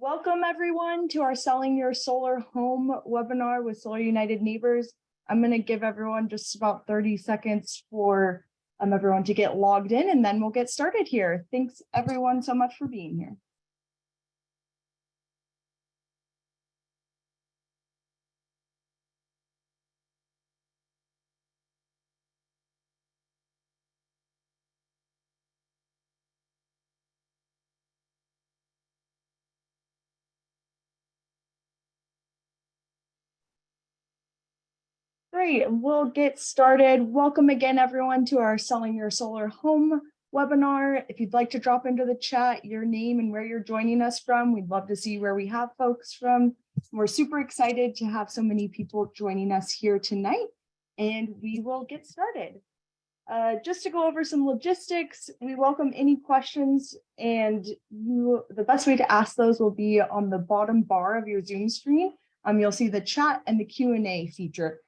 Welcome everyone to our Selling Your Solar Home webinar with Solar United Neighbors. I'm going to give everyone just about 30 seconds for everyone to get logged in, and then we'll get started here. Thanks everyone so much for being here. Great, we'll get started. Welcome again, everyone, to our Selling Your Solar Home webinar. If you'd like to drop into the chat your name and where you're joining us from, we'd love to see where we have folks from. We're super excited to have so many people joining us here tonight, and we will get started. Just to go over some logistics, we welcome any questions, and the best way to ask those will be on the bottom bar of your Zoom screen. You'll see the chat and the Q&A feature.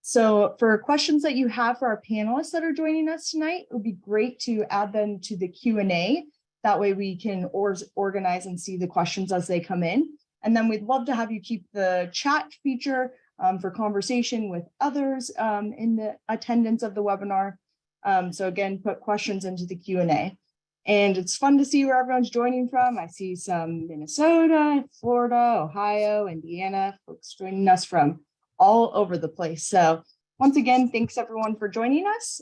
So for questions that you have for our panelists that are joining us tonight, it would be great to add them to the Q&A. That way we can organize and see the questions as they come in. And then we'd love to have you keep the chat feature for conversation with others in the attendance of the webinar. So again, put questions into the Q&A. And it's fun to see where everyone's joining from. I see some Minnesota, Florida, Ohio, Indiana, folks joining us from all over the place. So once again, thanks everyone for joining us,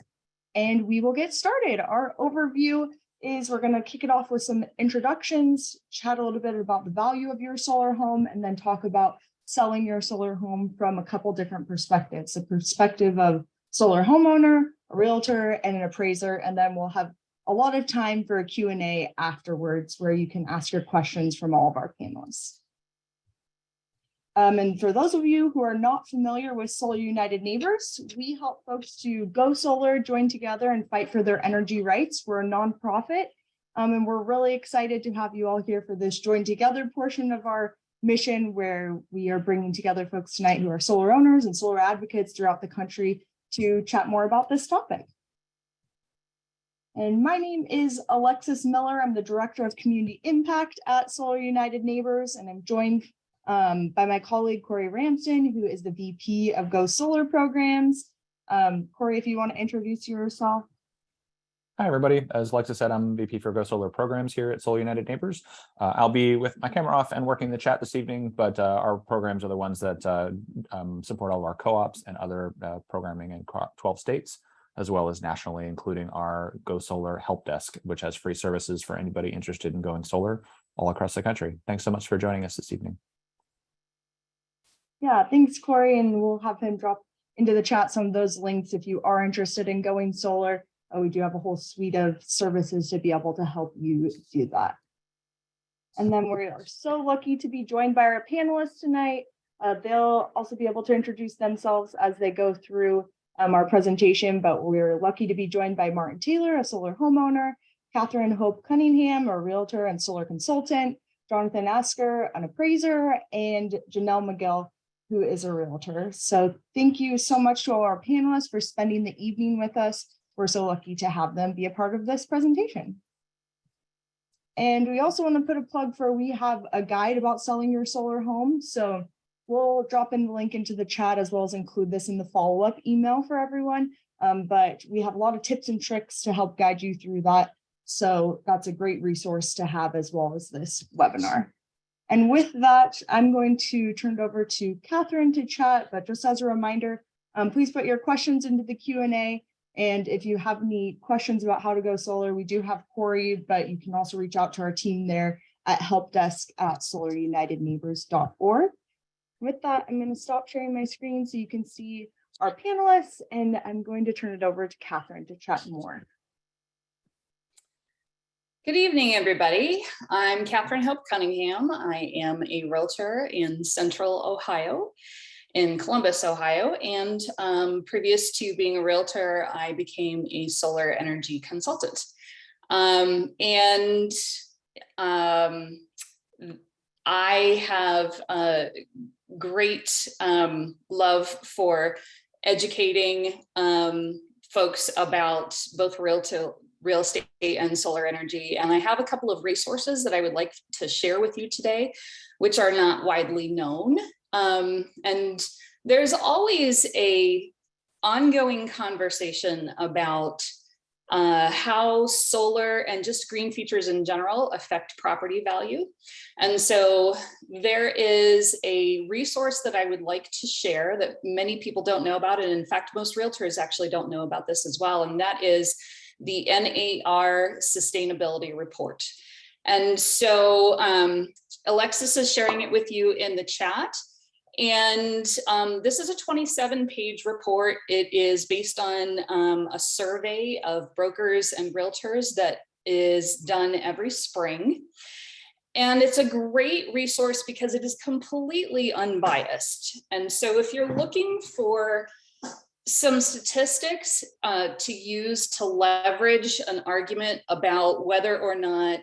and we will get started. Our overview is we're going to kick it off with some introductions, chat a little bit about the value of your solar home, and then talk about selling your solar home from a couple different perspectives, the perspective of solar homeowner, a realtor, and an appraiser. And then we'll have a lot of time for a Q&A afterwards where you can ask your questions from all of our panelists. And for those of you who are not familiar with Solar United Neighbors, we help folks to go solar, join together, and fight for their energy rights. We're a nonprofit, and we're really excited to have you all here for this join together portion of our mission, where we are bringing together folks tonight who are solar owners and solar advocates throughout the country to chat more about this topic. And my name is Alexis Miller. I'm the Director of Community Impact at Solar United Neighbors, and I'm joined by my colleague, Corey Ramsden, who is the VP of Go Solar Programs. Corey, if you want to introduce yourself. Hi, everybody. As Alexa said, I'm VP for Go Solar Programs here at Solar United Neighbors. I'll be with my camera off and working the chat this evening, but our programs are the ones that support all of our co-ops and other programming in 12 states, as well as nationally, including our Go Solar Help Desk, which has free services for anybody interested in going solar all across the country. Thanks so much for joining us this evening. Yeah, thanks, Corey. And we'll have him drop into the chat some of those links if you are interested in going solar. We do have a whole suite of services to be able to help you do that. And then we are so lucky to be joined by our panelists tonight. They'll also be able to introduce themselves as they go through our presentation, but we're lucky to be joined by Martin Taylor, a solar homeowner, Catherine Hope Cunningham, a realtor and solar consultant, Jonathan Asker, an appraiser, and Janelle McGill, who is a realtor. So thank you so much to all our panelists for spending the evening with us. We're so lucky to have them be a part of this presentation. And we also want to put a plug for, we have a guide about selling your solar home. So we'll drop in the link into the chat, as well as include this in the follow-up email for everyone. But we have a lot of tips and tricks to help guide you through that. So that's a great resource to have, as well as this webinar. And with that, I'm going to turn it over to Catherine to chat, but just as a reminder, please put your questions into the Q&A. And if you have any questions about how to go solar, we do have Corey, but you can also reach out to our team there at helpdesk@solarunitedneighbors.org. With that, I'm going to stop sharing my screen so you can see our panelists, and I'm going to turn it over to Catherine to chat more. Good evening, everybody. I'm Catherine Hope Cunningham. I am a realtor in Central Ohio, in Columbus, Ohio. And previous to being a realtor, I became a solar energy consultant. I have a great love for educating folks about both real estate and solar energy. And I have a couple of resources that I would like to share with you today, which are not widely known. And there's always a ongoing conversation about how solar and just green features in general affect property value. And so there is a resource that I would like to share that many people don't know about. And in fact, most realtors actually don't know about this as well. And that is the NAR Sustainability Report. And so Alexis is sharing it with you in the chat. And this is a 27-page report. It is based on a survey of brokers and realtors that is done every spring. And it's a great resource because it is completely unbiased. And so if you're looking for some statistics to use to leverage an argument about whether or not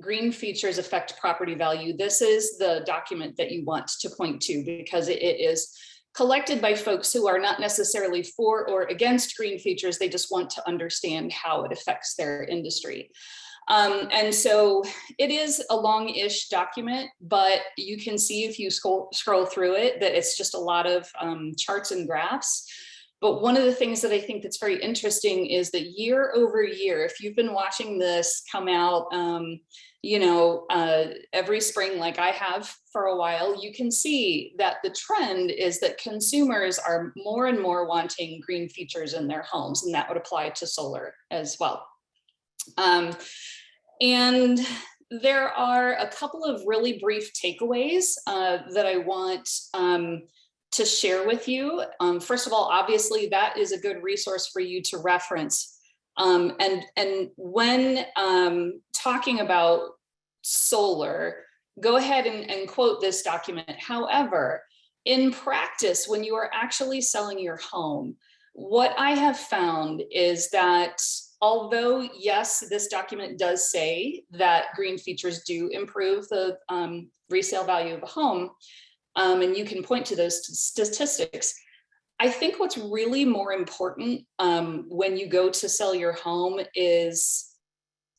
green features affect property value, this is the document that you want to point to, because it is collected by folks who are not necessarily for or against green features. They just want to understand how it affects their industry. And so it is a long-ish document, but you can see if you scroll through it that it's just a lot of charts and graphs. But one of the things that I think that's very interesting is that year over year, if you've been watching this come out, every spring, like I have for a while, you can see that the trend is that consumers are more and more wanting green features in their homes, and that would apply to solar as well. And there are a couple of really brief takeaways that I want to share with you. First of all, obviously, that is a good resource for you to reference. And when talking about solar, go ahead and quote this document. However, in practice, when you are actually selling your home, what I have found is that although, yes, this document does say that green features do improve the resale value of a home, and you can point to those statistics, I think what's really more important when you go to sell your home is,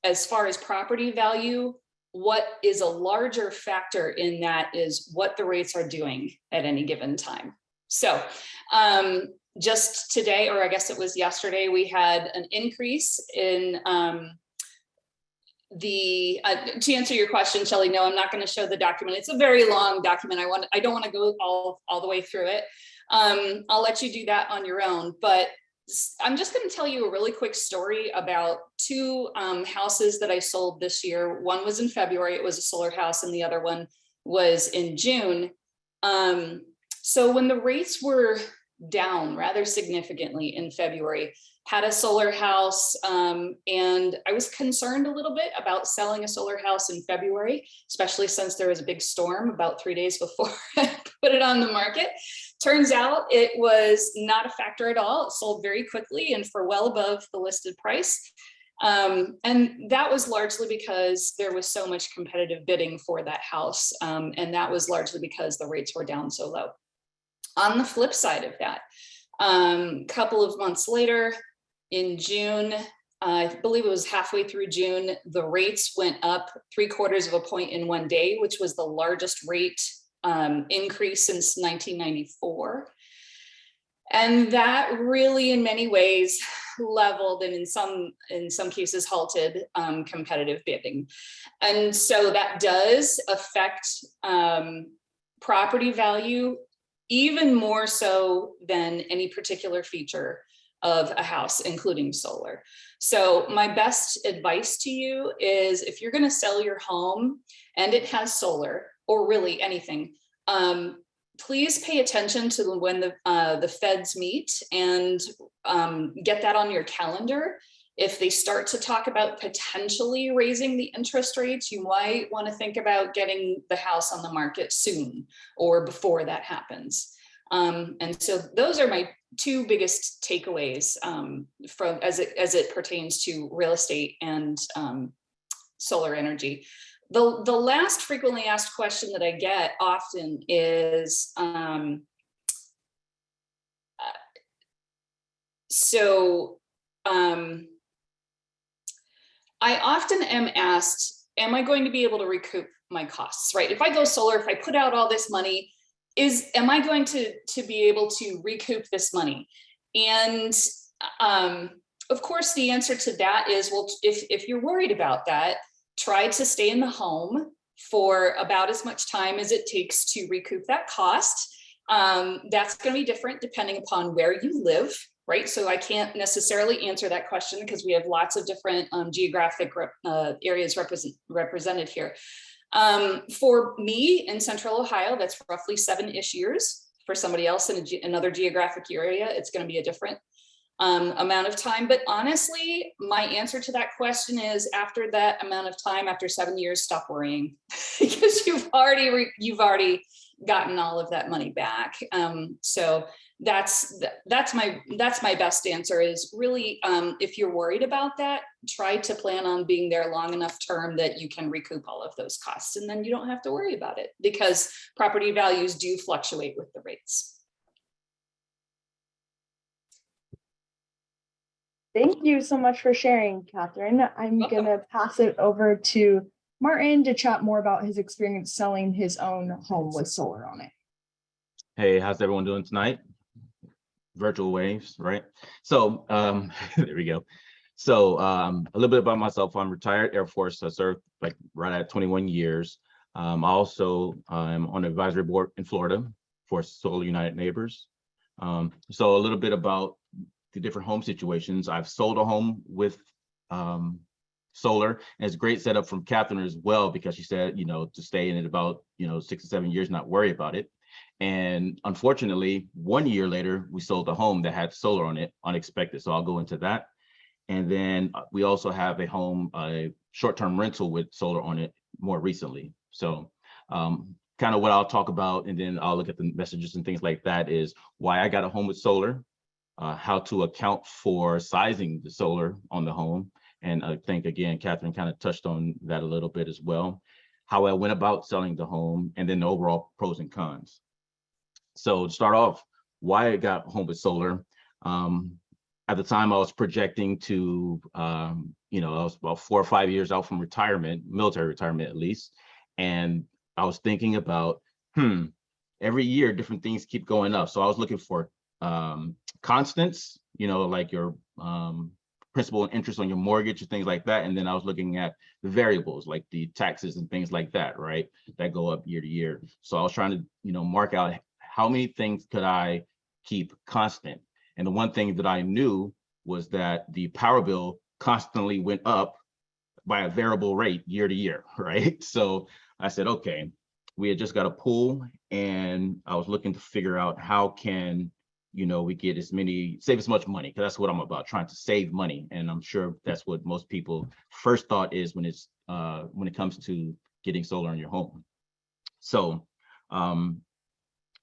as far as property value, what is a larger factor in that is what the rates are doing at any given time. So just today, or I guess it was yesterday, we had an increase in to answer your question, Shelley, no, I'm not going to show the document. It's a very long document. I don't want to go all the way through it. I'll let you do that on your own, but I'm just going to tell you a really quick story about two houses that I sold this year. One was in February, it was a solar house, and the other one was in June. So when the rates were down rather significantly in February, had a solar house, and I was concerned a little bit about selling a solar house in February, especially since there was a big storm about 3 days before I put it on the market. Turns out it was not a factor at all. It sold very quickly and for well above the listed price. And that was largely because there was so much competitive bidding for that house. And that was largely because the rates were down so low. On the flip side of that, a couple of months later, in June, I believe it was halfway through June, the rates went up 0.75 points in one day, which was the largest rate increase since 1994. And that really, in many ways, leveled and in some cases halted competitive bidding. And so that does affect property value even more so than any particular feature of a house, including solar. So my best advice to you is, if you're going to sell your home and it has solar, or really anything, please pay attention to when the feds meet, and get that on your calendar. If they start to talk about potentially raising the interest rates, you might want to think about getting the house on the market soon or before that happens. And so those are my two biggest takeaways from as it pertains to real estate and solar energy. The last frequently asked question that I get often is, I often am asked, am I going to be able to recoup my costs, right? If I go solar, if I put out all this money, am I going to be able to recoup this money? And of course, the answer to that is, well, if you're worried about that, try to stay in the home for about as much time as it takes to recoup that cost. That's going to be different depending upon where you live, right? So I can't necessarily answer that question because we have lots of different geographic areas represented here. For me in Central Ohio, that's roughly 7-ish years. For somebody else in another geographic area, it's going to be a different amount of time. But honestly, my answer to that question is, after that amount of time, after 7 years, stop worrying because you've already gotten all of that money back. So that's my best answer is really, if you're worried about that, try to plan on being there long enough term that you can recoup all of those costs, and then you don't have to worry about it because property values do fluctuate with the rates. Thank you so much for sharing, Catherine. I'm going to pass it over to Martin to chat more about his experience selling his own home with solar on it. Hey, how's everyone doing tonight? Virtual waves, right? So there we go. So a little bit about myself. I'm retired Air Force. I served like right at 21 years. I also am on the advisory board in Florida for Solar United Neighbors. So a little bit about the different home situations. I've sold a home with solar, and it's a great setup from Catherine as well, because she said, to stay in it about, 6 to 7 years, not worry about it. And unfortunately, 1 year later, we sold a home that had solar on it, unexpected. So I'll go into that. And then we also have a home, a short-term rental with solar on it more recently. So kind of what I'll talk about, and then I'll look at the messages and things like that, is why I got a home with solar, how to account for sizing the solar on the home. And I think, again, Catherine kind of touched on that a little bit as well, how I went about selling the home, and then the overall pros and cons. So to start off, why I got home with solar. At the time I was projecting to, I was about 4 or 5 years out from retirement, military retirement at least. And I was thinking about, every year different things keep going up. So I was looking for constants, like your principal and interest on your mortgage and things like that. And then I was looking at the variables, like the taxes and things like that, right? That go up year to year. So I was trying to, mark out how many things could I keep constant. And the one thing that I knew was that the power bill constantly went up by a variable rate year to year, right? So I said, okay, we had just got a pool, and I was looking to figure out how can, we get save as much money, because that's what I'm about, trying to save money. And I'm sure that's what most people first thought is when it comes to getting solar on your home. So,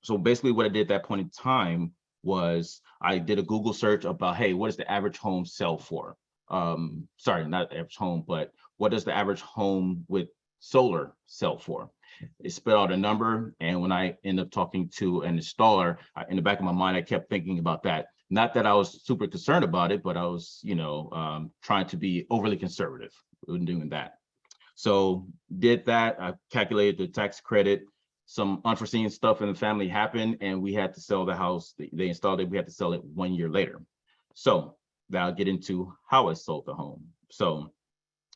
so basically what I did at that point in time was I did a Google search about, hey, what does the average home sell for? Sorry, not the average home, but what does the average home with solar sell for? It spit out a number, and when I ended up talking to an installer, in the back of my mind, I kept thinking about that. Not that I was super concerned about it, but I was, trying to be overly conservative when doing that. So did that. I calculated the tax credit. Some unforeseen stuff in the family happened, and we had to sell the house. They installed it. We had to sell it 1 year later. So now I'll get into how I sold the home. So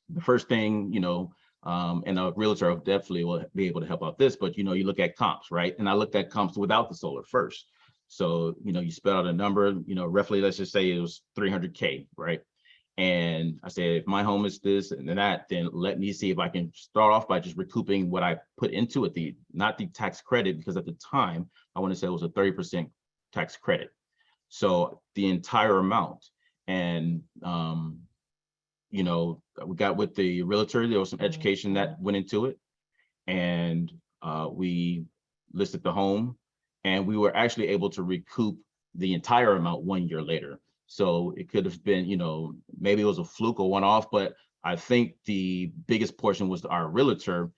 the first thing, and a realtor definitely will be able to help out this, but you look at comps, right? And I looked at comps without the solar first. So, you spell out a number, roughly, let's just say it was 300K, right? And I said, if my home is this and that, then let me see if I can start off by just recouping what I put into it, not the tax credit, because at the time, I want to say it was a 30% tax credit. So the entire amount. And, we got with the realtor, there was some education that went into it. And we listed the home, and we were actually able to recoup the entire amount 1 year later. So it could have been, maybe it was a fluke or one-off, but I think the biggest portion was our realtor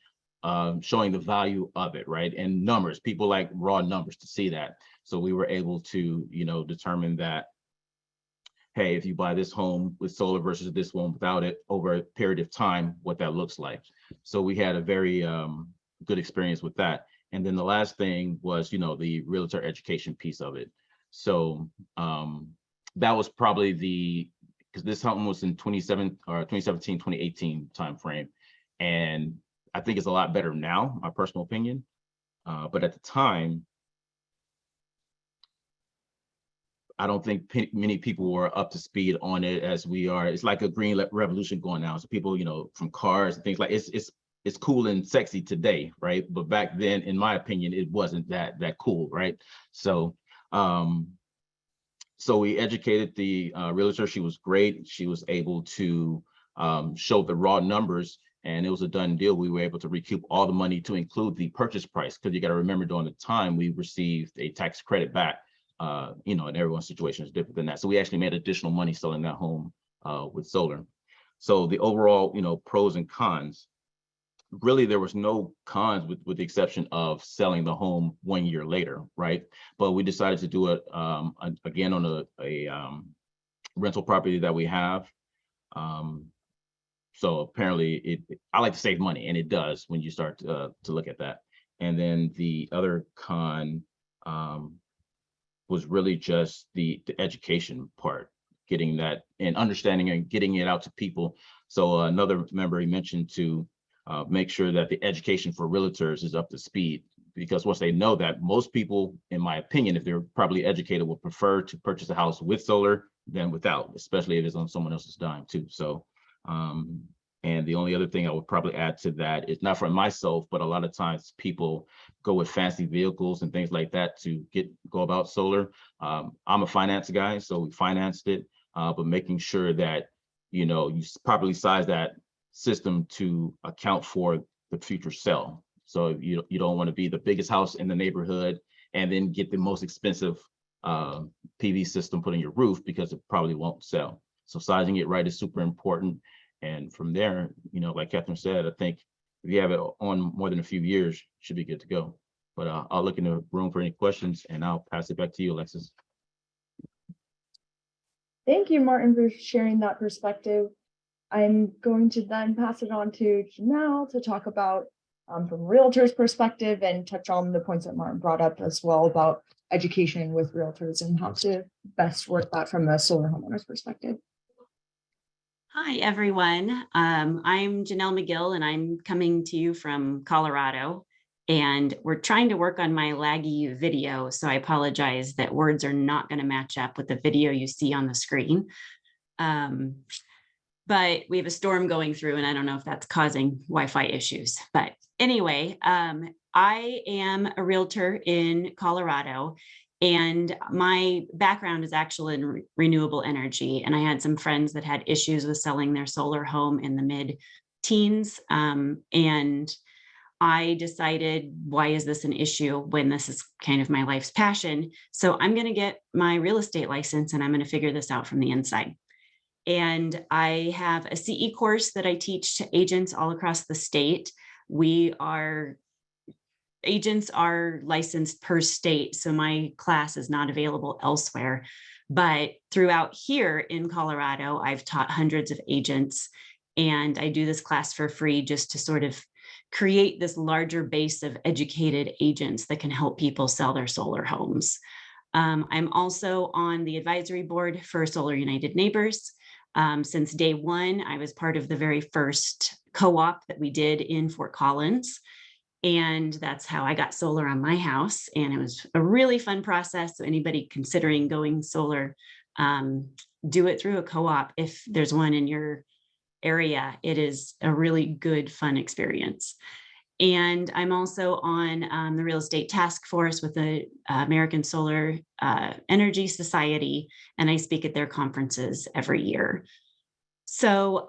showing the value of it, right? And numbers, people like raw numbers to see that. So we were able to, determine that, hey, if you buy this home with solar versus this one without it over a period of time, what that looks like. So we had a very good experience with that. And then the last thing was, the realtor education piece of it. So that was probably because this home was in 2017, 2018 timeframe. And I think it's a lot better now, my personal opinion. But at the time, I don't think many people were up to speed on it as we are. It's like a green revolution going now. So people, from cars and things like it's cool and sexy today, right? But back then, in my opinion, it wasn't that cool, right? So so we educated the realtor. She was great. She was able to show the raw numbers, and it was a done deal. We were able to recoup all the money to include the purchase price, because you got to remember, during the time we received a tax credit back. And everyone's situation is different than that. So we actually made additional money selling that home with solar. So the overall, pros and cons, really there was no cons with the exception of selling the home 1 year later, right? But we decided to do it again on a rental property that we have. So apparently I like to save money, and it does when you start to look at that. And then the other con was really just the education part, getting that and understanding and getting it out to people. So another member, he mentioned to make sure that the education for realtors is up to speed, because once they know that, most people, in my opinion, if they're properly educated, will prefer to purchase a house with solar than without, especially if it's on someone else's dime too. So and the only other thing I would probably add to that is, not for myself, but a lot of times people go with fancy vehicles and things like that to go about solar. I'm a finance guy, so we financed it, but making sure that, you properly size that system to account for the future sale. So you don't want to be the biggest house in the neighborhood and then get the most expensive PV system put on your roof, because it probably won't sell. So sizing it right is super important. And from there, like Catherine said, I think if you have it on more than a few years, should be good to go. But I'll look in the room for any questions, and I'll pass it back to you, Alexis. Thank you, Martin, for sharing that perspective. I'm going to then pass it on to Janelle to talk about from a realtor's perspective, and touch on the points that Martin brought up as well about education with realtors and how to best work that from a solar homeowner's perspective. Hi, everyone. I'm Janelle McGill, and I'm coming to you from Colorado. And we're trying to work on my laggy video, so I apologize that words are not going to match up with the video you see on the screen. But we have a storm going through, and I don't know if that's causing Wi-Fi issues. But anyway, I am a realtor in Colorado, and my background is actually in renewable energy. And I had some friends that had issues with selling their solar home in the mid-teens. And I decided, why is this an issue when this is kind of my life's passion? So I'm going to get my real estate license, and I'm going to figure this out from the inside. And I have a CE course that I teach to agents all across the state. Agents are licensed per state, so my class is not available elsewhere. But throughout here in Colorado, I've taught hundreds of agents, and I do this class for free just to sort of create this larger base of educated agents that can help people sell their solar homes. I'm also on the advisory board for Solar United Neighbors. Since day one, I was part of the very first co-op that we did in Fort Collins. And that's how I got solar on my house. And it was a really fun process. So anybody considering going solar, do it through a co-op. If there's one in your area, it is a really good, fun experience. And I'm also on the real estate task force with the American Solar Energy Society, and I speak at their conferences every year. So,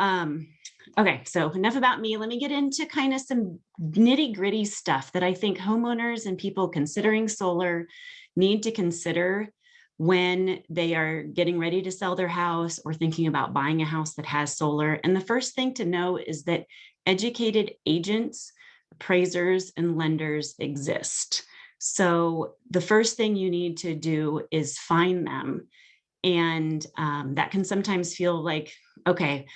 okay, so enough about me. Let me get into kind of some nitty gritty stuff that I think homeowners and people considering solar need to consider when they are getting ready to sell their house or thinking about buying a house that has solar. And the first thing to know is that educated agents, appraisers, and lenders exist. So the first thing you need to do is find them And that can sometimes feel like, okay,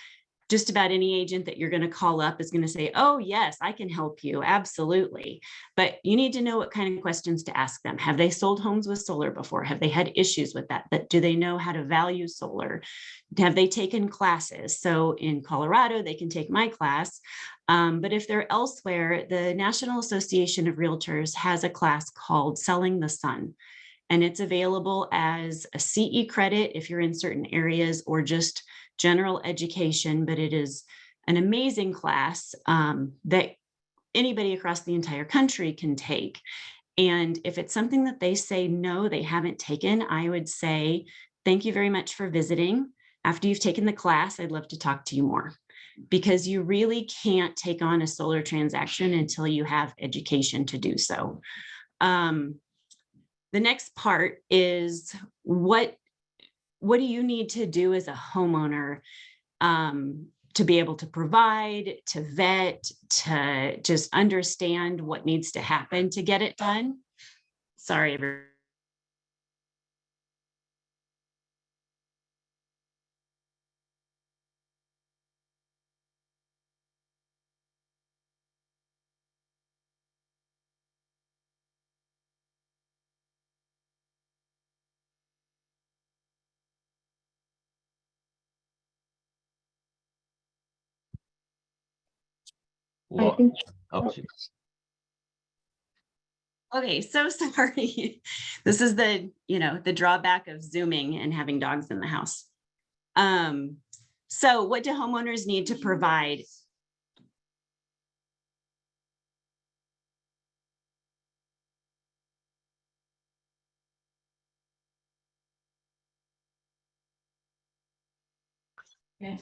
just about any agent that you're going to call up is going to say, oh, yes, I can help you. Absolutely. But you need to know what kind of questions to ask them. Have they sold homes with solar before? Have they had issues with that? Do they know how to value solar? Have they taken classes? So in Colorado, they can take my class. But if they're elsewhere, the National Association of Realtors has a class called Selling the Sun. And it's available as a CE credit if you're in certain areas, or just general education, but it is an amazing class that anybody across the entire country can take. And if it's something that they say, no, they haven't taken, I would say, thank you very much for visiting. After you've taken the class, I'd love to talk to you more, because you really can't take on a solar transaction until you have education to do so. The next part is what do you need to do as a homeowner to be able to provide, to vet, to just understand what needs to happen to get it done? Sorry, everyone. I Well, think oh, shoot. Okay, so sorry. This is the drawback of Zooming and having dogs in the house. So what do homeowners need to provide? okay.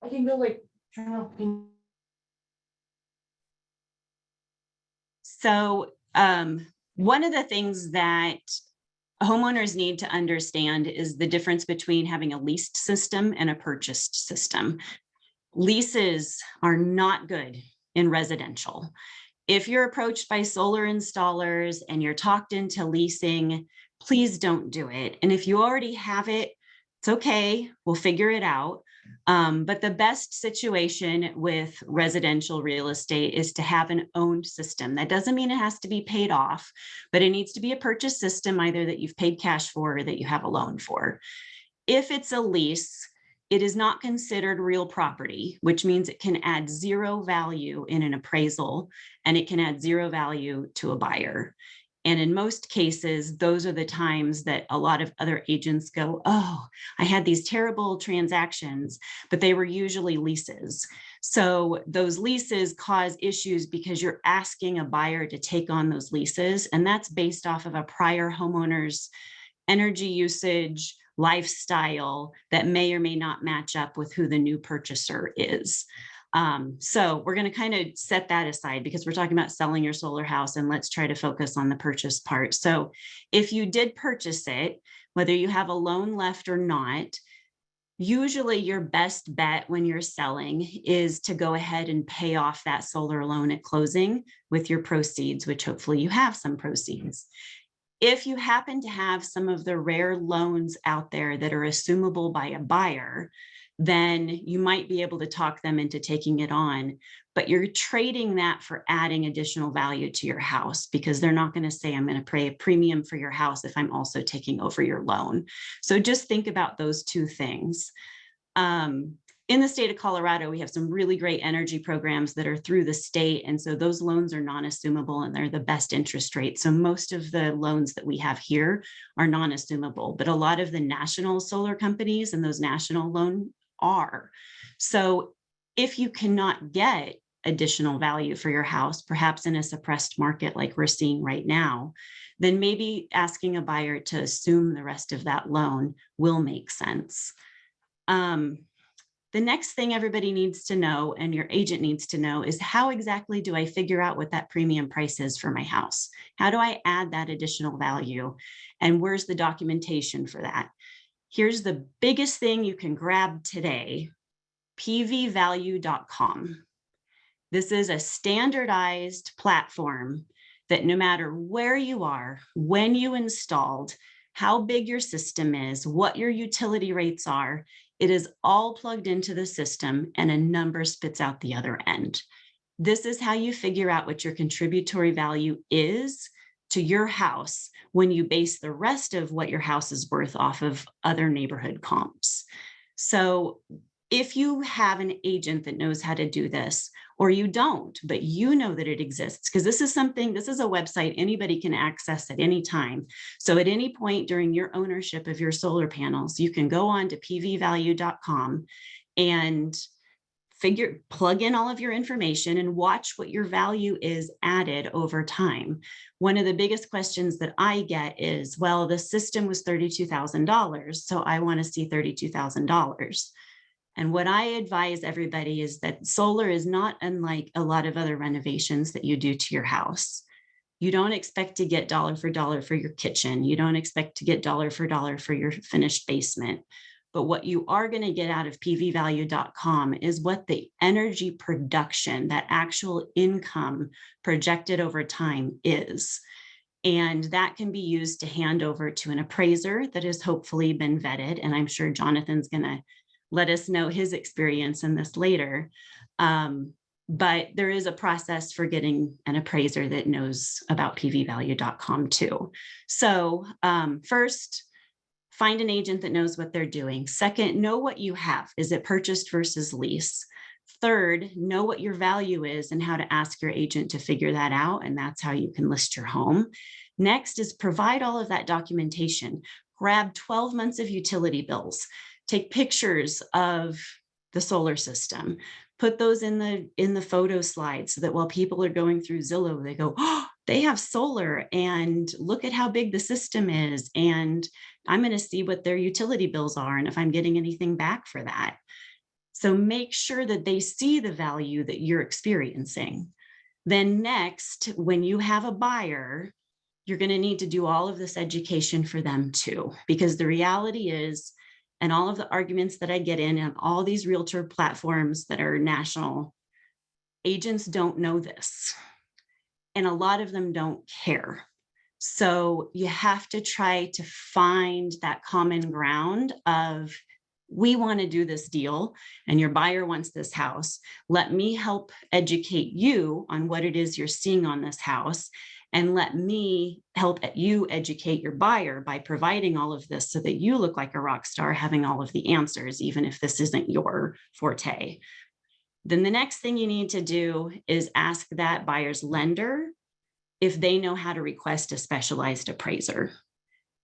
I can go like, I don't know. So one of the things that homeowners need to understand is the difference between having a leased system and a purchased system. Leases are not good in residential. If you're approached by solar installers and you're talked into leasing, please don't do it. And if you already have it, it's okay, we'll figure it out. But the best situation with residential real estate is to have an owned system. That doesn't mean it has to be paid off, but it needs to be a purchase system, either that you've paid cash for or that you have a loan for. If it's a lease, it is not considered real property, which means it can add zero value in an appraisal, and it can add zero value to a buyer. And in most cases, those are the times that a lot of other agents go, oh, I had these terrible transactions, but they were usually leases. So those leases cause issues because you're asking a buyer to take on those leases. And that's based off of a prior homeowner's energy usage, lifestyle that may or may not match up with who the new purchaser is. So we're going to kind of set that aside because we're talking about selling your solar house, and let's try to focus on the purchase part. So if you did purchase it, whether you have a loan left or not, usually your best bet when you're selling is to go ahead and pay off that solar loan at closing with your proceeds, which hopefully you have some proceeds. If you happen to have some of the rare loans out there that are assumable by a buyer, then you might be able to talk them into taking it on, but you're trading that for adding additional value to your house, because they're not going to say, I'm going to pay a premium for your house if I'm also taking over your loan. So just think about those two things. In the state of Colorado, we have some really great energy programs that are through the state. And so those loans are non-assumable and they're the best interest rate. So most of the loans that we have here are non-assumable, but a lot of the national solar companies and those national loan are. So if you cannot get additional value for your house, perhaps in a suppressed market like we're seeing right now, then maybe asking a buyer to assume the rest of that loan will make sense. The next thing everybody needs to know, and your agent needs to know, is how exactly do I figure out what that premium price is for my house? How do I add that additional value? And where's the documentation for that? Here's the biggest thing you can grab today, pvvalue.com. This is a standardized platform that no matter where you are, when you installed, how big your system is, what your utility rates are. It is all plugged into the system and a number spits out the other end. This is how you figure out what your contributory value is to your house when you base the rest of what your house is worth off of other neighborhood comps. So if you have an agent that knows how to do this, or you don't, but you know that it exists, because this is a website anybody can access at any time. So at any point during your ownership of your solar panels, you can go on to pvvalue.com and plug in all of your information and watch what your value is added over time. One of the biggest questions that I get is, well, the system was $32,000, so I want to see $32,000. And what I advise everybody is that solar is not unlike a lot of other renovations that you do to your house. You don't expect to get dollar for dollar for your kitchen. You don't expect to get dollar for dollar for your finished basement. But what you are going to get out of pvvalue.com is what the energy production, that actual income projected over time is. And that can be used to hand over to an appraiser that has hopefully been vetted. And I'm sure Jonathan's going to let us know his experience in this later. But there is a process for getting an appraiser that knows about pvvalue.com too. So first, find an agent that knows what they're doing. Second, know what you have. Is it purchased versus lease? Third, know what your value is and how to ask your agent to figure that out. And that's how you can list your home. Next is provide all of that documentation. Grab 12 months of utility bills. Take pictures of the solar system. Put those in the photo slide so that while people are going through Zillow, they go, oh, they have solar and look at how big the system is. And I'm going to see what their utility bills are and if I'm getting anything back for that. So make sure that they see the value that you're experiencing. Then next, when you have a buyer, you're going to need to do all of this education for them too, because the reality is, and all of the arguments that I get in on all these realtor platforms that are national, agents don't know this. And a lot of them don't care. So you have to try to find that common ground of, we want to do this deal and your buyer wants this house. Let me help educate you on what it is you're seeing on this house. And let me help you educate your buyer by providing all of this so that you look like a rock star having all of the answers, even if this isn't your forte. Then the next thing you need to do is ask that buyer's lender if they know how to request a specialized appraiser.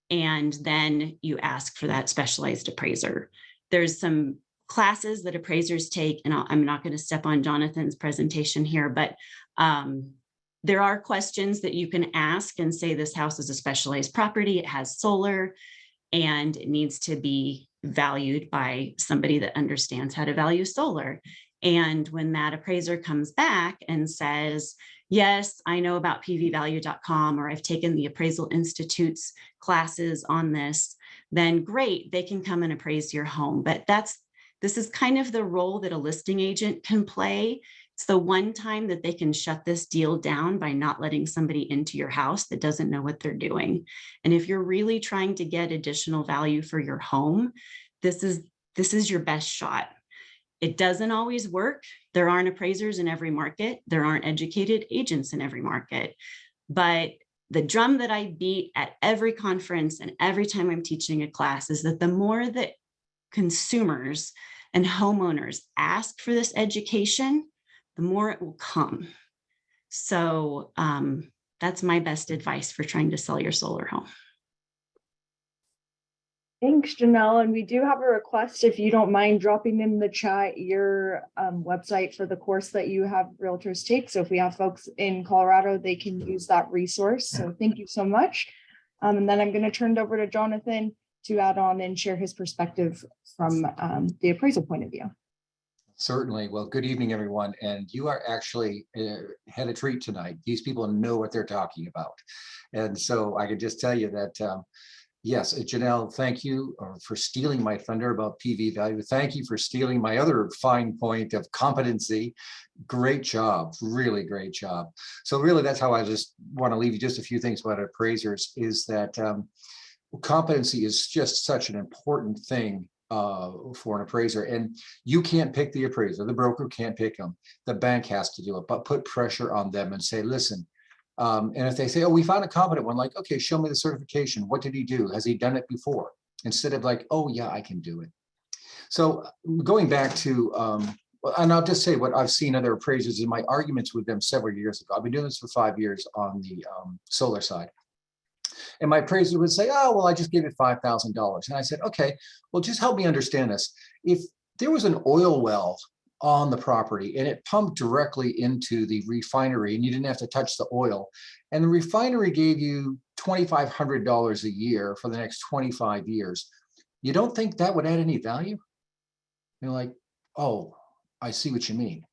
And then you ask for that specialized appraiser. There's some classes that appraisers take, and I'm not going to step on Jonathan's presentation here, but there are questions that you can ask and say, this house is a specialized property, it has solar, and it needs to be valued by somebody that understands how to value solar. And when that appraiser comes back and says, yes, I know about pvvalue.com, or I've taken the Appraisal Institute's classes on this, then great, they can come and appraise your home. But this is kind of the role that a listing agent can play. It's the one time that they can shut this deal down by not letting somebody into your house that doesn't know what they're doing. And if you're really trying to get additional value for your home, this is your best shot. It doesn't always work. There aren't appraisers in every market. There aren't educated agents in every market. But the drum that I beat at every conference and every time I'm teaching a class is that the more that consumers and homeowners ask for this education, the more it will come. So that's my best advice for trying to sell your solar home. Thanks, Janelle. And we do have a request, if you don't mind dropping in the chat your website for the course that you have realtors take. So if we have folks in Colorado, they can use that resource. So thank you so much. And then I'm going to turn it over to Jonathan to add on and share his perspective from the appraisal point of view. Certainly. Well, good evening, everyone. And you are actually had a treat tonight. These people know what they're talking about. And so I can just tell you that, yes, Janelle, thank you for stealing my thunder about PV value. Thank you for stealing my other fine point of competency. Great job, really great job. So really, that's how I just want to leave you just a few things about appraisers is that competency is just such an important thing for an appraiser, and you can't pick the appraiser. The broker can't pick them. The bank has to do it, but put pressure on them and say, listen, and if they say, oh, we found a competent one, like, okay, show me the certification. What did he do? Has he done it before? Instead of like, oh yeah, I can do it. So going back to, and I'll just say what I've seen other appraisers in my arguments with them several years ago. I've been doing this for 5 years on the solar side. And my appraiser would say, oh, well, I just gave it $5,000. And I said, okay, well, just help me understand this. If there was an oil well on the property and it pumped directly into the refinery and you didn't have to touch the oil, and the refinery gave you $2,500 a year for the next 25 years, you don't think that would add any value? You're like, oh, I see what you mean.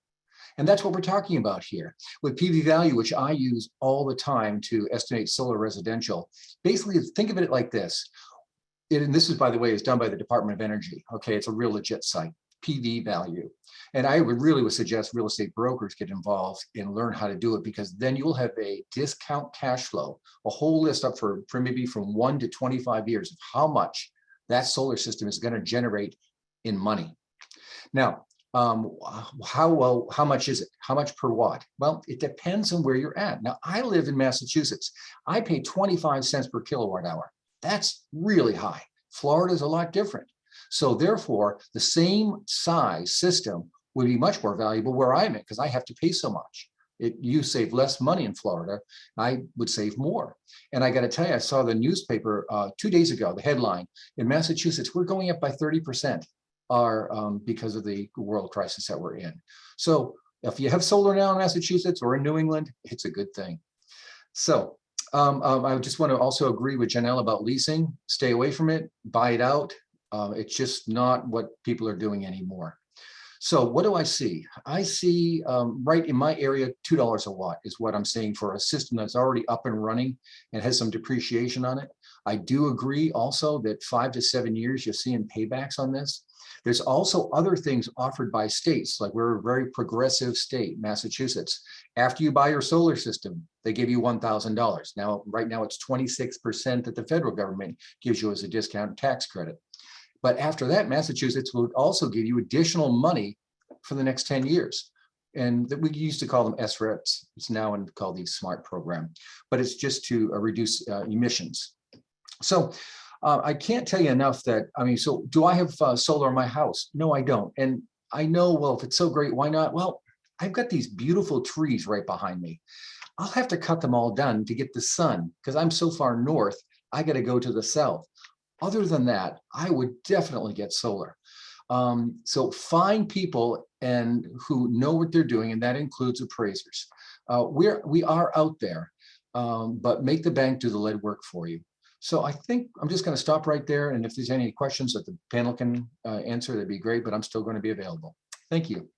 And that's what we're talking about here with PV value, which I use all the time to estimate solar residential. Basically, think of it like this. And this is, by the way, is done by the Department of Energy. Okay, it's a real legit site, PV value. And I would suggest real estate brokers get involved and learn how to do it, because then you'll have a discount cash flow, a whole list up for maybe from 1 to 25 years of how much that solar system is going to generate in money. Now, how much is it? How much per watt? Well, it depends on where you're at. Now, I live in Massachusetts. I pay 25 cents per kilowatt hour. That's really high. Florida is a lot different. So therefore, the same size system would be much more valuable where I'm at, because I have to pay so much. You save less money in Florida. I would save more. And I got to tell you, I saw the newspaper 2 days ago, the headline, in Massachusetts, we're going up by 30%. Because of the world crisis that we're in. So if you have solar now in Massachusetts or in New England, it's a good thing. So I just want to also agree with Janelle about leasing. Stay away from it, buy it out. It's just not what people are doing anymore. So what do I see? I see right in my area, $2 a watt is what I'm seeing for a system that's already up and running and has some depreciation on it. I do agree also that 5 to 7 years, you're seeing paybacks on this. There's also other things offered by states, like we're a very progressive state, Massachusetts. After you buy your solar system, they give you $1,000. Now, right now it's 26% that the federal government gives you as a discount tax credit. But after that, Massachusetts will also give you additional money for the next 10 years. And we used to call them SREPs. It's now called the SMART program, but it's just to reduce emissions. So I can't tell you enough that, I mean, so do I have solar in my house? No, I don't. And I know, well, if it's so great, why not? Well, I've got these beautiful trees right behind me. I'll have to cut them all down to get the sun, because I'm so far north, I got to go to the south. Other than that, I would definitely get solar. So find people who know what they're doing, and that includes appraisers. We are out there, but make the bank do the lead work for you. So I think I'm just going to stop right there. And if there's any questions that the panel can answer, that'd be great, but I'm still going to be available. Thank you.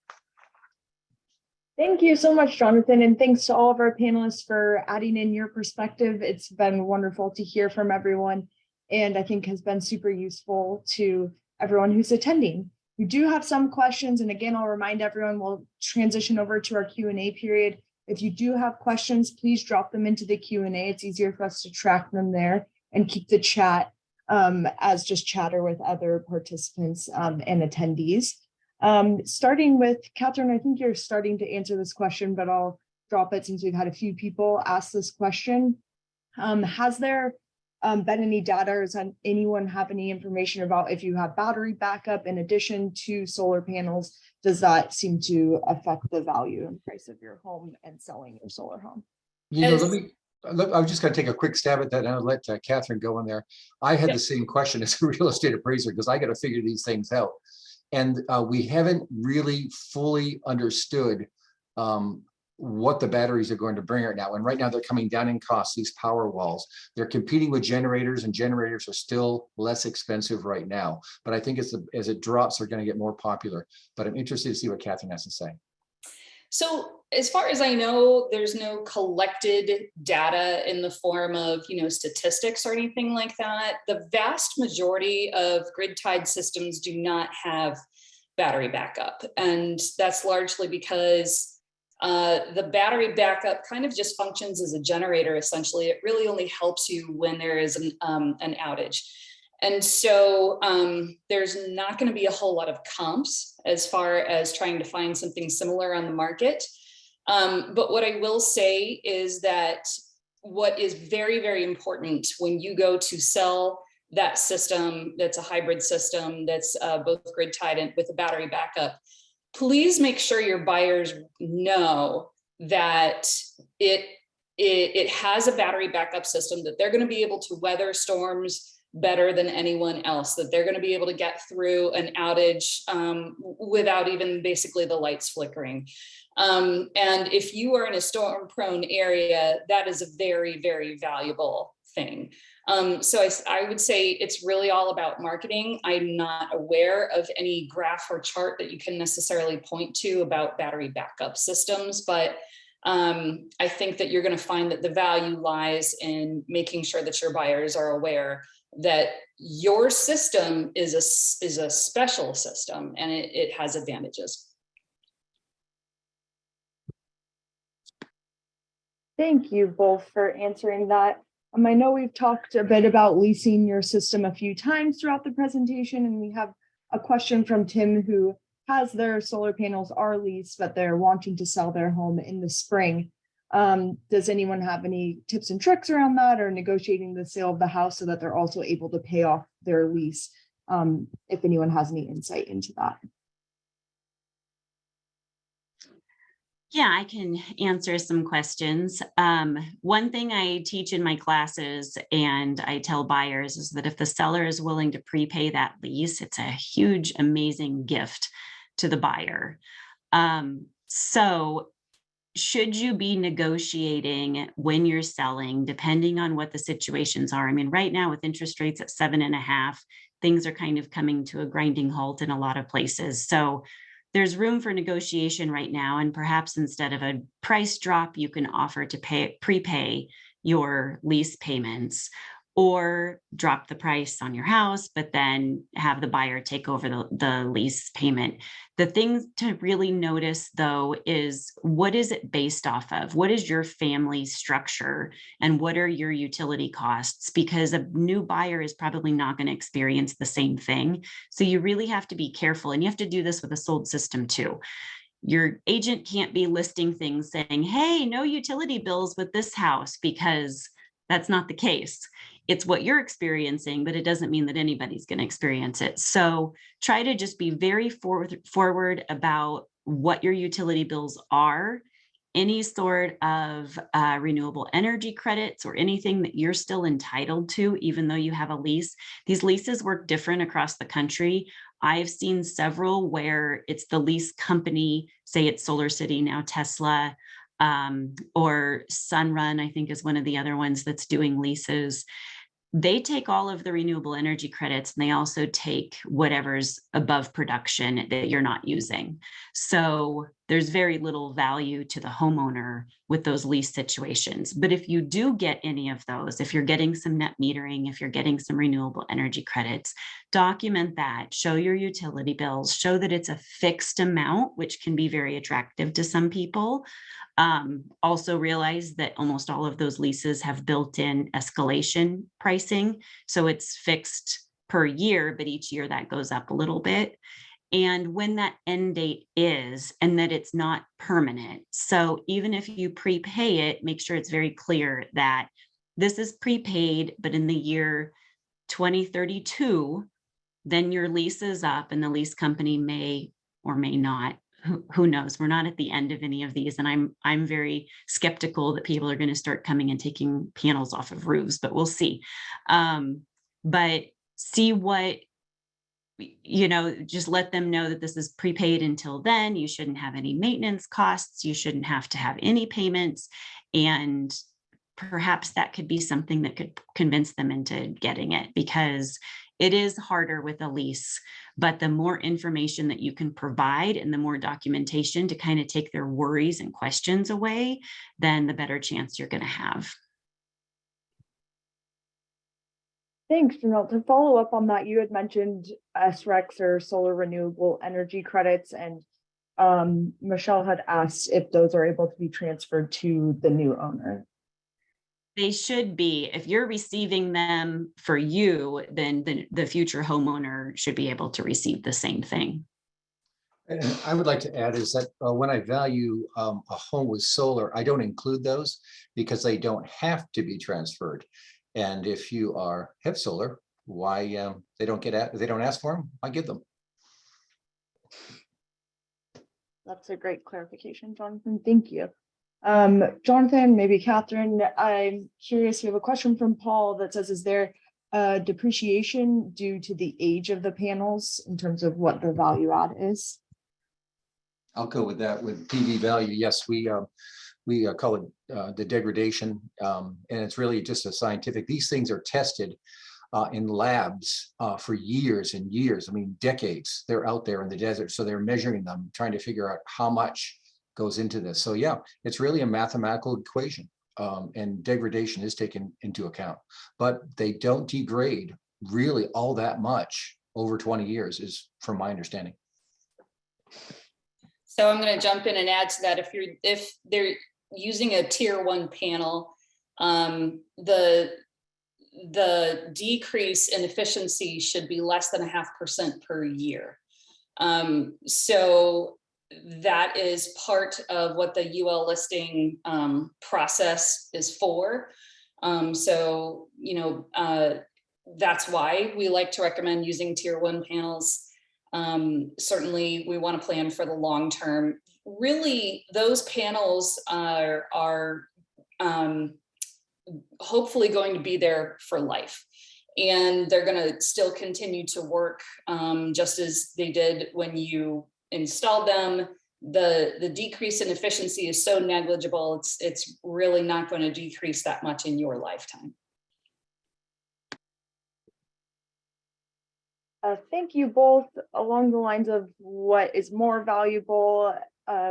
Thank you so much, Jonathan. And thanks to all of our panelists for adding in your perspective. It's been wonderful to hear from everyone, and I think has been super useful to everyone who's attending. We do have some questions. And again, I'll remind everyone, we'll transition over to our Q&A period. If you do have questions, please drop them into the Q&A. It's easier for us to track them there and keep the chat as just chatter with other participants and attendees. Starting with Catherine, I think you're starting to answer this question, but I'll drop it since we've had a few people ask this question. Has there been any data, or does anyone have any information about if you have battery backup in addition to solar panels, does that seem to affect the value and price of your home and selling your solar home? You know, I'm just going to take a quick stab at that, and I'll let Catherine go in there. I had the same question as a real estate appraiser, because I got to figure these things out. And we haven't really fully understood what the batteries are going to bring right now. And right now they're coming down in cost, these power walls. They're competing with generators, and generators are still less expensive right now. But I think as it drops, they're going to get more popular. But I'm interested to see what Catherine has to say. So as far as I know, there's no collected data in the form of, statistics or anything like that. The vast majority of grid-tied systems do not have battery backup. And that's largely because The battery backup kind of just functions as a generator, essentially. It really only helps you when there is an outage. And so there's not going to be a whole lot of comps as far as trying to find something similar on the market. But what I will say is that what is very, very important when you go to sell that system, that's a hybrid system, that's both grid tied and with a battery backup, please make sure your buyers know that it has a battery backup system, that they're going to be able to weather storms better than anyone else, that they're going to be able to get through an outage without even basically the lights flickering. And if you are in a storm prone area, that is a very, very valuable thing. So I would say it's really all about marketing. I'm not aware of any graph or chart that you can necessarily point to about battery backup systems, but I think that you're going to find that the value lies in making sure that your buyers are aware that your system is a special system and it has advantages. Thank you both for answering that. I know we've talked a bit about leasing your system a few times throughout the presentation, and we have a question from Tim, who has their solar panels are leased, but they're wanting to sell their home in the spring. Does anyone have any tips and tricks around that, or negotiating the sale of the house so that they're also able to pay off their lease? If anyone has any insight into that. Yeah, I can answer some questions. One thing I teach in my classes and I tell buyers is that if the seller is willing to prepay that lease, it's a huge, amazing gift to the buyer. So should you be negotiating when you're selling, depending on what the situations are? I mean, right now with interest rates at 7.5, things are kind of coming to a grinding halt in a lot of places. So there's room for negotiation right now. And perhaps instead of a price drop, you can offer to prepay your lease payments, or drop the price on your house, but then have the buyer take over the lease payment. The thing to really notice, though, is what is it based off of? What is your family structure and what are your utility costs? Because a new buyer is probably not going to experience the same thing. So you really have to be careful, and you have to do this with a sold system too. Your agent can't be listing things saying, hey, no utility bills with this house, because that's not the case. It's what you're experiencing, but it doesn't mean that anybody's going to experience it. So try to just be very forward about what your utility bills are, any sort of renewable energy credits or anything that you're still entitled to, even though you have a lease. These leases work different across the country. I've seen several where it's the lease company, say it's Solar City, now Tesla, or Sunrun, I think is one of the other ones that's doing leases. They take all of the renewable energy credits, and they also take whatever's above production that you're not using. So there's very little value to the homeowner with those lease situations. But if you do get any of those, if you're getting some net metering, if you're getting some renewable energy credits, document that, show your utility bills, show that it's a fixed amount, which can be very attractive to some people. Also realize that almost all of those leases have built-in escalation pricing. So it's fixed per year, but each year that goes up a little bit. And when that end date is, and that it's not permanent. So even if you prepay it, make sure it's very clear that this is prepaid, but in the year 2032, then your lease is up and the lease company may or may not. Who knows? We're not at the end of any of these, and I'm very skeptical that people are going to start coming and taking panels off of roofs, but we'll see. But see what, just let them know that this is prepaid until then. You shouldn't have any maintenance costs. You shouldn't have to have any payments, and perhaps that could be something that could convince them into getting it, because it is harder with a lease, but the more information that you can provide and the more documentation to kind of take their worries and questions away, then the better chance you're going to have. Thanks, Janelle. To follow up on that, you had mentioned SRECs or solar renewable energy credits, and Michelle had asked if those are able to be transferred to the new owner. They should be. If you're receiving them for you, then the future homeowner should be able to receive the same thing. And I would like to add is that when I value a home with solar, I don't include those because they don't have to be transferred. And if you have solar, why they don't ask for them, I give them. That's a great clarification, Jonathan. Thank you. Jonathan, maybe Catherine, I'm curious, we have a question from Paul that says, is there depreciation due to the age of the panels in terms of what the value add is? I'll go with that with PV value. Yes, we call it the degradation, and it's really just a scientific. These things are tested in labs for years and years. I mean, decades. They're out there in the desert, so they're measuring them, trying to figure out how much goes into this. So yeah, it's really a mathematical equation, and degradation is taken into account, but they don't degrade really all that much over 20 years, is from my understanding. So I'm going to jump in and add to that. If they're using a tier 1 panel, the decrease in efficiency should be less than 0.5% per year. So that is part of what the UL listing process is for. So, that's why we like to recommend using tier 1 panels. Certainly we want to plan for the long term. Really, those panels are hopefully going to be there for life, and they're going to still continue to work just as they did when you installed them. The decrease in efficiency is so negligible, it's really not going to decrease that much in your lifetime. Thank you both. Along the lines of what is more valuable,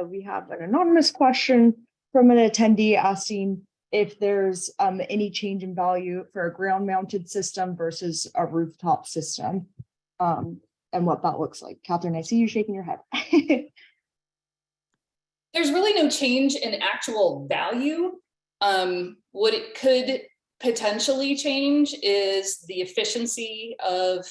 we have an anonymous question from an attendee asking if there's any change in value for a ground mounted system versus a rooftop system, and what that looks like. Catherine, I see you shaking your head. There's really no change in actual value. What it could potentially change is the efficiency of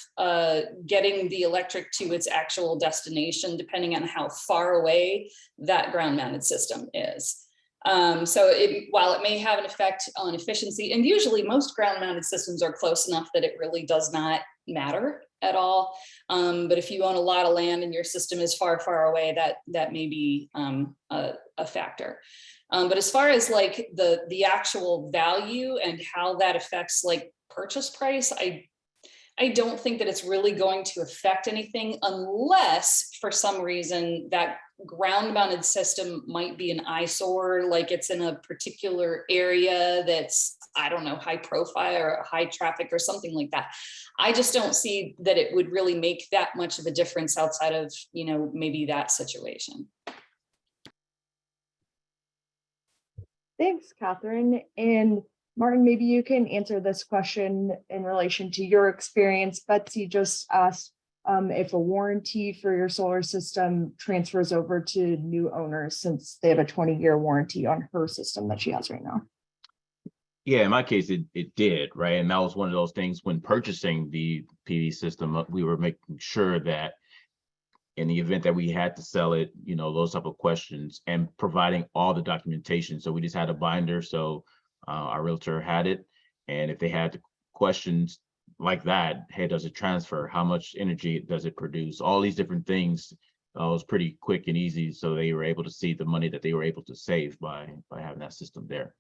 getting the electric to its actual destination, depending on how far away that ground mounted system is. So while it may have an effect on efficiency, and usually most ground mounted systems are close enough that it really does not matter at all. But if you own a lot of land and your system is far, far away, that may be a factor. But as far as like the actual value and how that affects like purchase price, I don't think that it's really going to affect anything unless for some reason that ground mounted system might be an eyesore, like it's in a particular area that's, I don't know, high profile or high traffic or something like that. I just don't see that it would really make that much of a difference outside of, maybe that situation. Thanks, Catherine. And Martin, maybe you can answer this question in relation to your experience. Betsy just asked if a warranty for your solar system transfers over to new owners since they have a 20-year warranty on her system that she has right now. Yeah, in my case, it did, right? And that was one of those things when purchasing the PV system, we were making sure that in the event that we had to sell it, those type of questions and providing all the documentation. So we just had a binder. So our realtor had it. And if they had questions like that, hey, does it transfer? How much energy does it produce? All these different things was pretty quick and easy. So they were able to see the money that they were able to save by having that system there.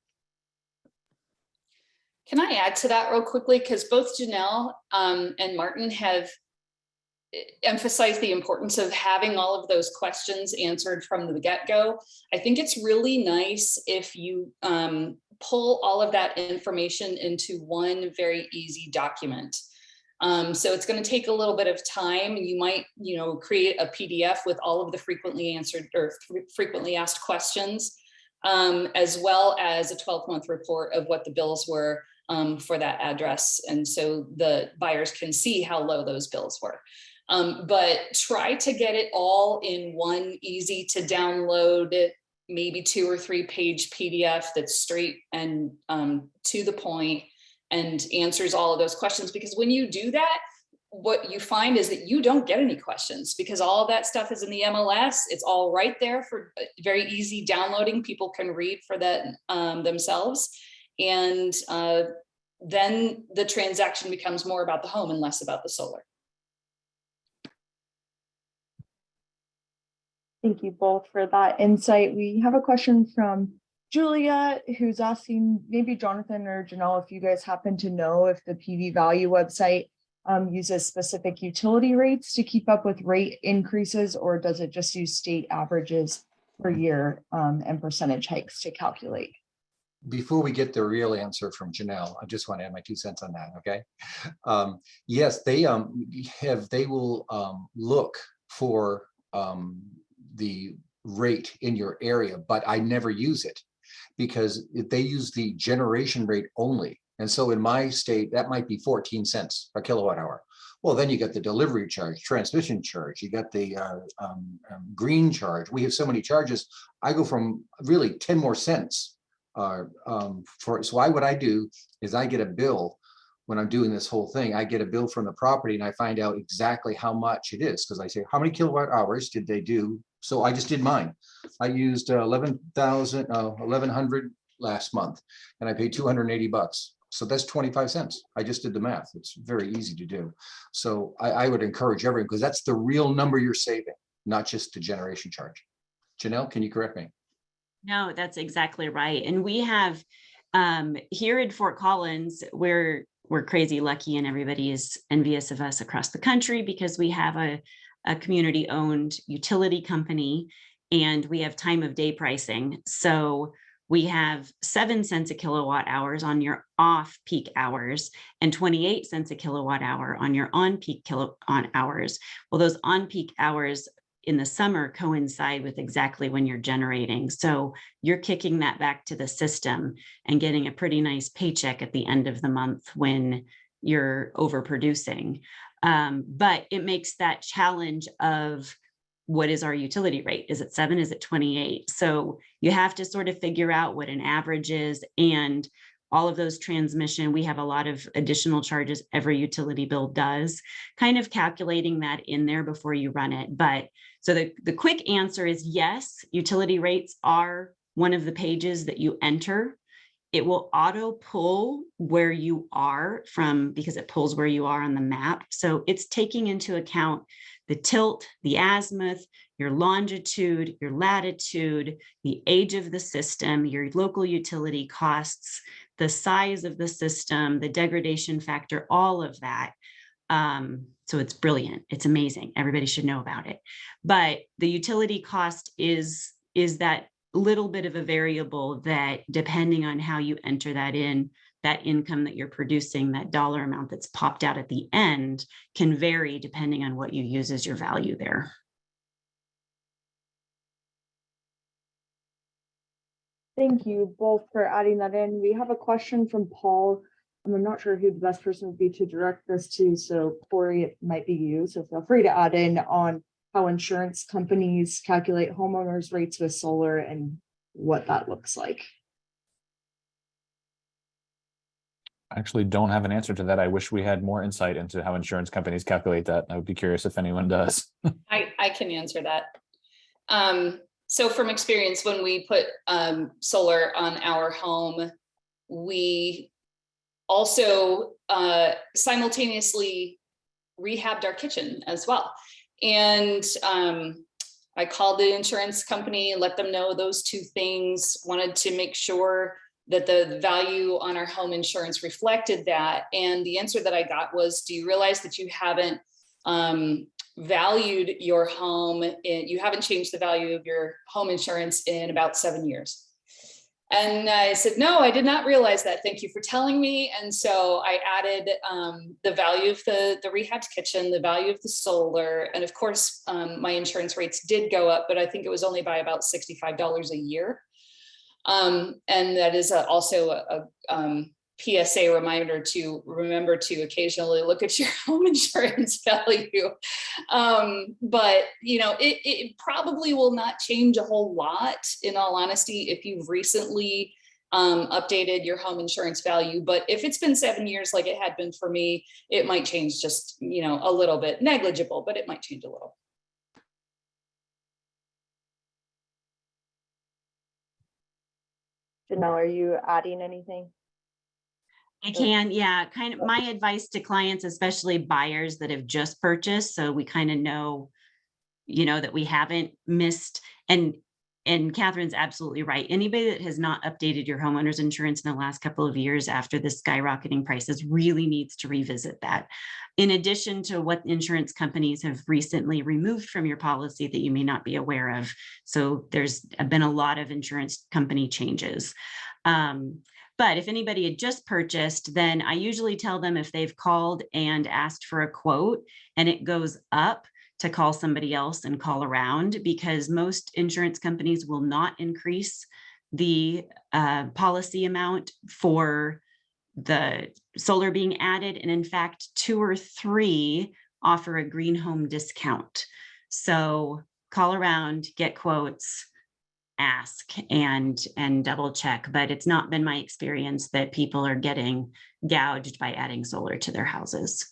Can I add to that real quickly? Because both Janelle and Martin have emphasized the importance of having all of those questions answered from the get-go. I think it's really nice if you pull all of that information into one very easy document. So it's going to take a little bit of time. You might, create a PDF with all of the frequently answered or frequently asked questions, as well as a 12-month report of what the bills were for that address. And so the buyers can see how low those bills were. But try to get it all in one easy to download, maybe 2 or 3 page PDF that's straight and to the point and answers all of those questions. Because when you do that, what you find is that you don't get any questions because all of that stuff is in the MLS. It's all right there for very easy downloading. People can read for that themselves. And then the transaction becomes more about the home and less about the solar. Thank you both for that insight. We have a question from Julia, who's asking, maybe Jonathan or Janelle, if you guys happen to know if the PV Value website uses specific utility rates to keep up with rate increases, or does it just use state averages per year and percentage hikes to calculate? Before we get the real answer from Janelle, I just want to add my 2 cents on that, okay? Yes, they will look for the rate in your area, but I never use it because they use the generation rate only. And so in my state, that might be 14 cents a kilowatt hour. Well, then you got the delivery charge, transmission charge, you got the green charge. We have so many charges. I go from really 10 more cents so what I do is I get a bill when I'm doing this whole thing. I get a bill from the property and I find out exactly how much it is because I say, how many kilowatt hours did they do? So I just did mine. I used 1100 last month and I paid $280. So that's 25 cents. I just did the math. It's very easy to do. So I would encourage everyone because that's the real number you're saving, not just the generation charge. Janelle, can you correct me? No, that's exactly right. And we have here in Fort Collins, we're crazy lucky and everybody is envious of us across the country because we have a community-owned utility company and we have time of day pricing. So we have 7 cents a kilowatt hours on your off-peak hours and 28 cents a kilowatt hour on your on-peak kilowatt hours. Well, those on-peak hours in the summer coincide with exactly when you're generating. So you're kicking that back to the system and getting a pretty nice paycheck at the end of the month when you're overproducing. But it makes that challenge of what is our utility rate? Is it 7? Is it 28? So you have to sort of figure out what an average is and all of those transmission. We have a lot of additional charges every utility bill does, kind of calculating that in there before you run it. But so the quick answer is yes, utility rates are one of the pages that you enter. It will auto pull where you are from because it pulls where you are on the map. So it's taking into account the tilt, the azimuth, your longitude, your latitude, the age of the system, your local utility costs, the size of the system, the degradation factor, all of that. So it's brilliant. It's amazing. Everybody should know about it. But the utility cost is that little bit of a variable that, depending on how you enter that in, that income that you're producing, that dollar amount that's popped out at the end can vary depending on what you use as your value there. Thank you both for adding that in. We have a question from Paul. I'm not sure who the best person would be to direct this to, so Corey, it might be you. So feel free to add in on how insurance companies calculate homeowners' rates with solar and what that looks like. I actually don't have an answer to that. I wish we had more insight into how insurance companies calculate that. I would be curious if anyone does. I can answer that. So from experience, when we put solar on our home, we also simultaneously rehabbed our kitchen as well. And I called the insurance company and let them know those 2 things, wanted to make sure that the value on our home insurance reflected that. And the answer that I got was, do you realize that you haven't valued your home, you haven't changed the value of your home insurance in about 7 years? And I said, no, I did not realize that. Thank you for telling me. And so I added the value of the rehabbed kitchen, the value of the solar. And of course, my insurance rates did go up, but I think it was only by about $65 a year. And that is also a PSA reminder to remember to occasionally look at your home insurance value. But it probably will not change a whole lot, in all honesty, if you've recently updated your home insurance value. But if it's been 7 years like it had been for me, it might change just, a little bit, negligible, but it might change a little. Janelle, are you adding anything? I can, yeah, kind of my advice to clients, especially buyers that have just purchased, so we kind of know, that we haven't missed. And Catherine's absolutely right. Anybody that has not updated your homeowner's insurance in the last couple of years after the skyrocketing prices really needs to revisit that. In addition to what insurance companies have recently removed from your policy that you may not be aware of. So there's been a lot of insurance company changes. But if anybody had just purchased, then I usually tell them if they've called and asked for a quote and it goes up, to call somebody else and call around, because most insurance companies will not increase the policy amount for the solar being added. And in fact, 2 or 3 offer a green home discount. So call around, get quotes, ask and double check. But it's not been my experience that people are getting gouged by adding solar to their houses.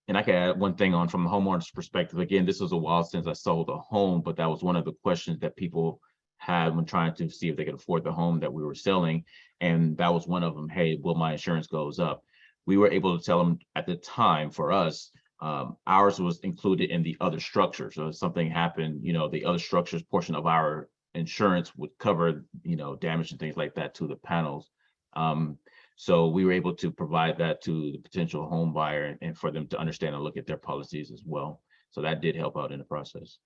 And I can add one thing on from a homeowner's perspective. Again, this was a while since I sold a home, but that was one of the questions that people had when trying to see if they could afford the home that we were selling. And that was one of them. Hey, will my insurance goes up? We were able to tell them at the time, for us, ours was included in the other structure. So if something happened, the other structures portion of our insurance would cover, damage and things like that to the panels. So we were able to provide that to the potential home buyer and for them to understand and look at their policies as well. So that did help out in the process.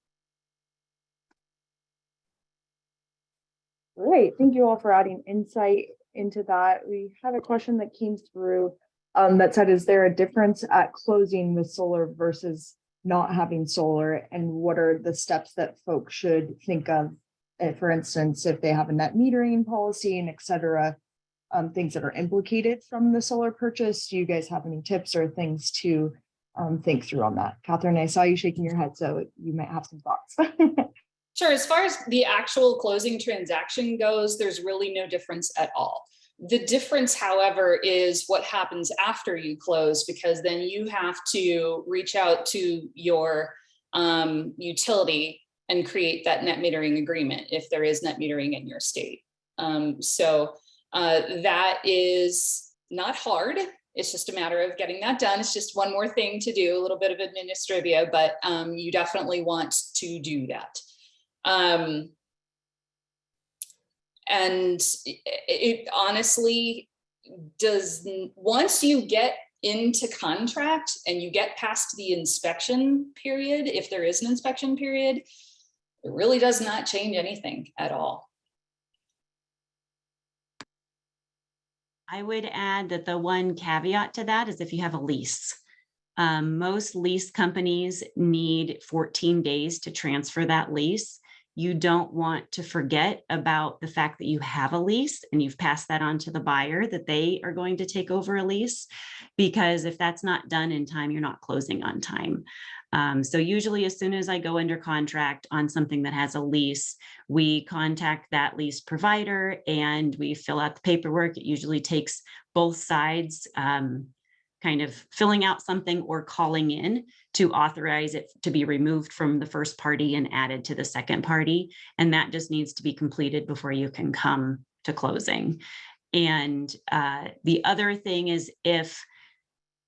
Great. Thank you all for adding insight into that. We had a question that came through that said, is there a difference at closing with solar versus not having solar? And what are the steps that folks should think of? For instance, if they have a net metering policy and et cetera, things that are implicated from the solar purchase. Do you guys have any tips or things to think through on that? Catherine, I saw you shaking your head, so you might have some thoughts. Sure. As far as the actual closing transaction goes, there's really no difference at all. The difference, however, is what happens after you close, because then you have to reach out to your utility and create that net metering agreement if there is net metering in your state. That is not hard. It's just a matter of getting that done. It's just one more thing to do, a little bit of administrivia, but you definitely want to do that. And it honestly does, once you get into contract and you get past the inspection period, if there is an inspection period, it really does not change anything at all. I would add that the one caveat to that is if you have a lease. Most lease companies need 14 days to transfer that lease. You don't want to forget about the fact that you have a lease and you've passed that on to the buyer that they are going to take over a lease, because if that's not done in time, you're not closing on time. So usually as soon as I go under contract on something that has a lease, we contact that lease provider and we fill out the paperwork. It usually takes both sides kind of filling out something or calling in to authorize it to be removed from the first party and added to the second party. And that just needs to be completed before you can come to closing. And the other thing is, if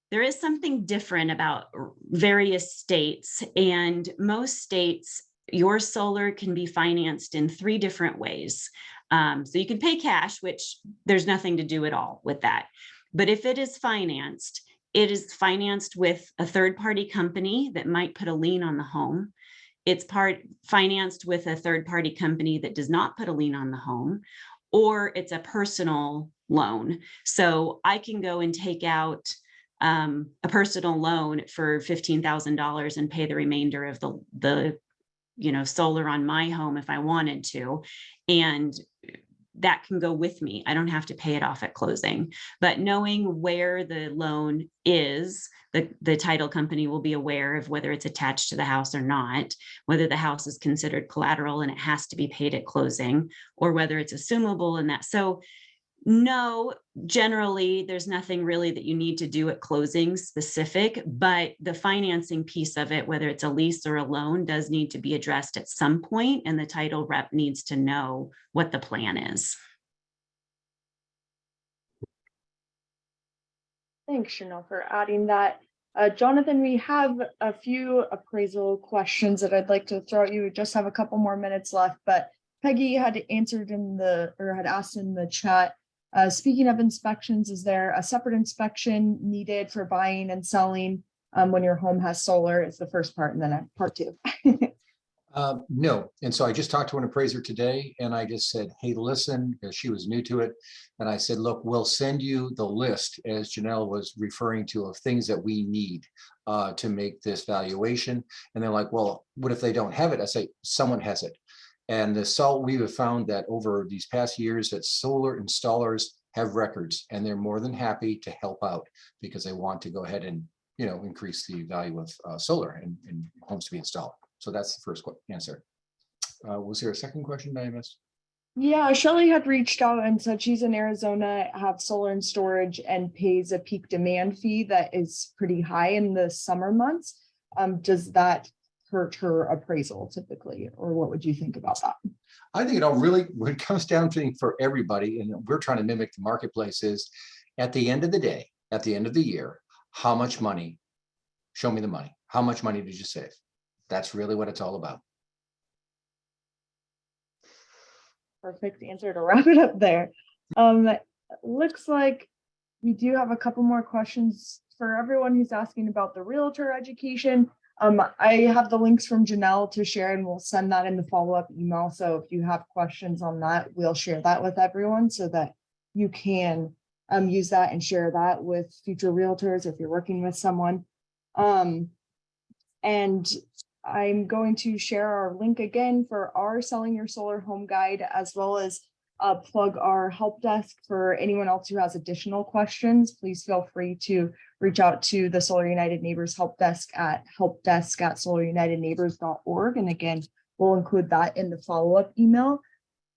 there is something different about various states, and most states, your solar can be financed in 3 different ways. So you can pay cash, which there's nothing to do at all with that. But if it is financed with a third-party company that might put a lien on the home. It's financed with a third-party company that does not put a lien on the home, or it's a personal loan. So I can go and take out a personal loan for $15,000 and pay the remainder of the solar on my home if I wanted to. And that can go with me. I don't have to pay it off at closing. But knowing where the loan is, the title company will be aware of whether it's attached to the house or not, whether the house is considered collateral and it has to be paid at closing, or whether it's assumable in that. So no, generally, there's nothing really that you need to do at closing specific, but the financing piece of it, whether it's a lease or a loan, does need to be addressed at some point, and the title rep needs to know what the plan is. Thanks, Chanel, for adding that. Jonathan, we have a few appraisal questions that I'd like to throw at you. We just have a couple more minutes left, but Peggy had answered had asked in the chat. Speaking of inspections, is there a separate inspection needed for buying and selling when your home has solar? It's the first part, and then part two. No. And so I just talked to an appraiser today and I just said, hey, listen, because she was new to it. And I said, look, we'll send you the list, as Janelle was referring to, of things that we need to make this valuation. And they're like, well, what if they don't have it? I say, someone has it. And we have found that over these past years that solar installers have records, and they're more than happy to help out because they want to go ahead and, increase the value of solar and homes to be installed. So that's the first answer. Was there a second question that I missed? Yeah, Shelly had reached out and said she's in Arizona, have solar and storage, and pays a peak demand fee that is pretty high in the summer months. Does that hurt her appraisal typically, or what would you think about that? I think it all really, when it comes down to for everybody, and we're trying to mimic the marketplace, is at the end of the day, at the end of the year, how much money, show me the money. How much money did you save? That's really what it's all about. Perfect answer to wrap it up there. Looks like we do have a couple more questions for everyone who's asking about the realtor education. I have the links from Janelle to share, and we'll send that in the follow-up email. So if you have questions on that, we'll share that with everyone so that you can use that and share that with future realtors if you're working with someone. And I'm going to share our link again for our Selling Your Solar Home Guide, as well as plug our help desk for anyone else who has additional questions. Please feel free to reach out to the Solar United Neighbors help desk at helpdesk@solarunitedneighbors.org. And again, we'll include that in the follow-up email.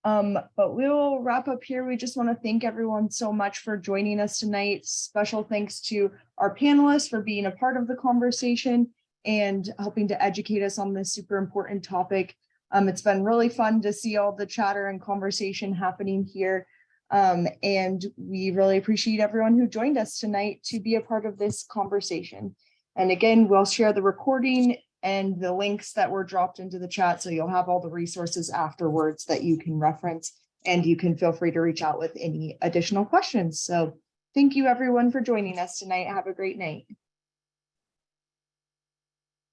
But we'll wrap up here. We just want to thank everyone so much for joining us tonight. Special thanks to our panelists for being a part of the conversation and helping to educate us on this super important topic. It's been really fun to see all the chatter and conversation happening here. And we really appreciate everyone who joined us tonight to be a part of this conversation. And again, we'll share the recording and the links that were dropped into the chat, so you'll have all the resources afterwards that you can reference, and you can feel free to reach out with any additional questions. So thank you everyone for joining us tonight. Have a great night.